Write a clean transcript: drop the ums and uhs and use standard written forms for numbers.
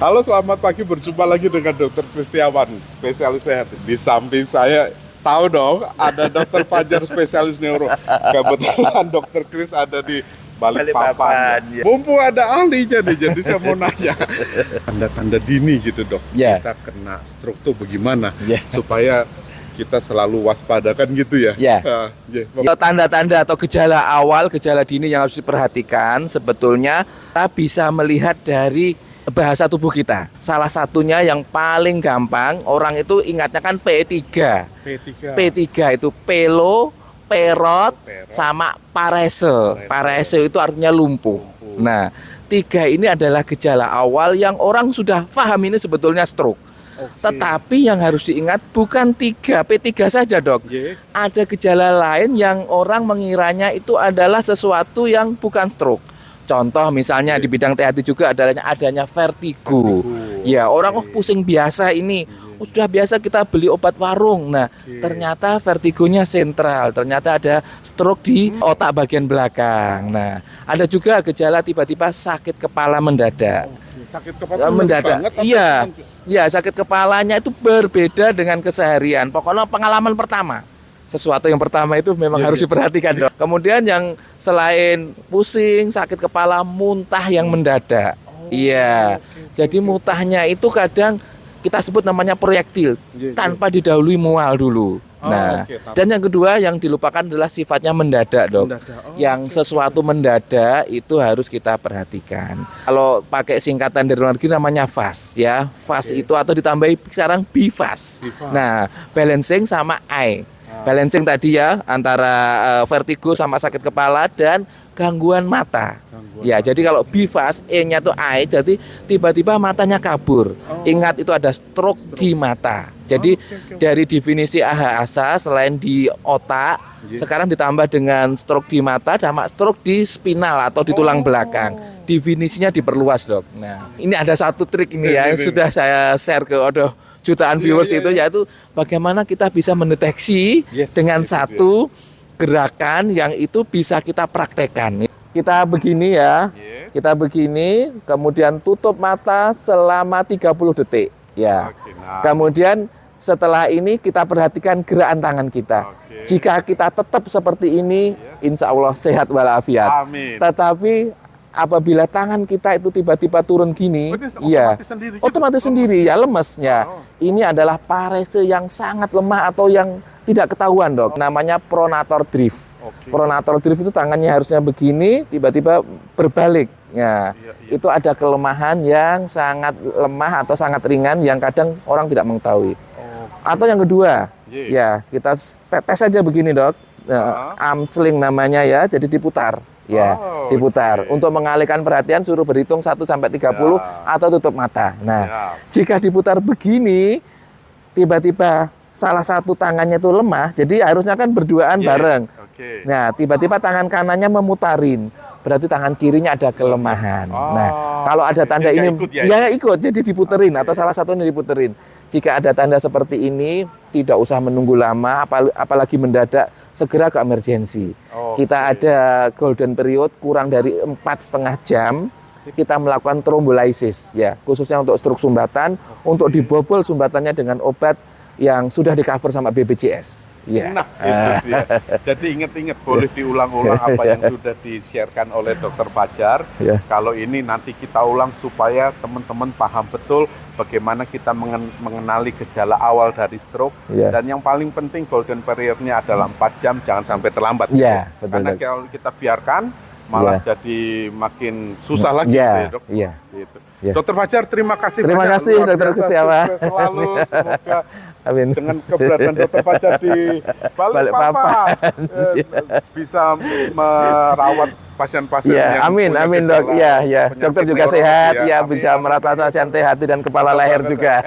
Halo, selamat pagi. Berjumpa lagi dengan Dokter Kristiawan, spesialis sehat. Di samping saya, tahu dong, ada Dokter Fajar, spesialis neuro. Kebetulan Dokter Kris ada di Balikpapan. Ya. Mumpung ada ahlinya nih, jadi saya mau nanya. Tanda-tanda dini gitu, Dok. Ya. Kita kena stroke tuh bagaimana? Ya. Supaya kita selalu waspada kan gitu ya? Ya. Ya. Tanda-tanda atau gejala awal, gejala dini yang harus diperhatikan sebetulnya kita bisa melihat dari bahasa tubuh kita. Salah satunya yang paling gampang, orang itu ingatnya kan P3. P3 itu pelo, perot, sama parese. Parese itu artinya lumpuh. Nah, 3 ini adalah gejala awal yang orang sudah paham ini sebetulnya stroke. Tetapi yang harus diingat bukan P3 saja, Dok. Ada gejala lain yang orang mengiranya itu adalah sesuatu yang bukan stroke. Contoh misalnya di bidang THT juga adanya vertigo. Ya, orang pusing biasa ini. Sudah biasa kita beli obat warung. Nah, ternyata vertigonya sentral. Ternyata ada stroke di otak bagian belakang. Nah, ada juga gejala tiba-tiba sakit kepala mendadak. Sakit kepala mendadak. Iya. Ya, sakit kepalanya itu berbeda dengan keseharian. Pokoknya pengalaman pertama. Sesuatu yang pertama itu memang harus diperhatikan, Dok. Kemudian yang selain pusing, sakit kepala, muntah yang mendadak. Iya. Jadi muntahnya itu kadang kita sebut namanya proyektil, tanpa didahului mual dulu. Nah, dan yang kedua yang dilupakan adalah sifatnya mendadak, Dok. Yang sesuatu mendadak itu harus kita perhatikan. Kalau pakai singkatan dari luar negeri namanya FAST ya. FAST itu atau ditambahi sekarang BIFAST. Nah, balancing sama I. Balancing tadi ya antara vertigo sama sakit kepala dan gangguan mata. Ya, jadi kalau BIFAST E-nya itu I, jadi tiba-tiba matanya kabur. Ingat itu ada stroke di mata. Jadi dari definisi AHASA selain di otak, sekarang ditambah dengan stroke di mata sama stroke di spinal atau di tulang belakang. Definisinya diperluas, Dok. Nah, ini ada satu trik ini ya yang sudah saya share ke jutaan viewers itu, yaitu bagaimana kita bisa mendeteksi dengan satu gerakan yang itu bisa kita praktekkan. Kita begini ya, kita begini, kemudian tutup mata selama 30 detik. Ya. Kemudian setelah ini kita perhatikan gerakan tangan kita. Jika kita tetap seperti ini, insya Allah sehat walafiat. Tetapi apabila tangan kita itu tiba-tiba turun gini, otomatis sendiri ya lemesnya. Ini adalah parese yang sangat lemah atau yang tidak ketahuan, Dok. Namanya pronator drift. Pronator drift itu tangannya harusnya begini, tiba-tiba berbalik. Ya, itu ada kelemahan yang sangat lemah atau sangat ringan yang kadang orang tidak mengetahui. Atau yang kedua, ya kita tes saja begini, Dok. Arm sling namanya ya, jadi diputar. Ya, diputar. Untuk mengalihkan perhatian suruh berhitung 1 sampai 30 atau tutup mata. Nah, jika diputar begini, tiba-tiba salah satu tangannya itu lemah, jadi harusnya kan berduaan bareng. Nah, tiba-tiba tangan kanannya memutarin. Berarti tangan kirinya ada kelemahan. Nah, kalau ada tanda ini, ikut, jadi diputerin atau salah satunya diputerin. Jika ada tanda seperti ini, tidak usah menunggu lama, apalagi mendadak, segera ke emergensi. Kita ada golden period kurang dari 4,5 jam. Kita melakukan trombolisis, ya, khususnya untuk stroke sumbatan, untuk dibobol sumbatannya dengan obat yang sudah di-cover sama BPJS. Nah, itu dia. Jadi ingat-ingat, boleh diulang-ulang apa yang sudah di-sharekan oleh Dokter Fajar. Kalau ini nanti kita ulang supaya teman-teman paham betul bagaimana kita mengenali gejala awal dari stroke. Dan yang paling penting golden period-nya adalah 4 jam, jangan sampai terlambat. Karena kalau kita biarkan malah jadi makin susah lagi, Dok. Gitu. Dokter Fajar, terima kasih. Terima kasih, Dokter Kristiawan. Selalu, semoga Amin. Dengan keberadaan Dokter Fajar di Balikpapan bisa merawat pasien-pasien yang amin, Dok. Dokter juga sehat, bisa merawat pasien hati dan kepala leher juga.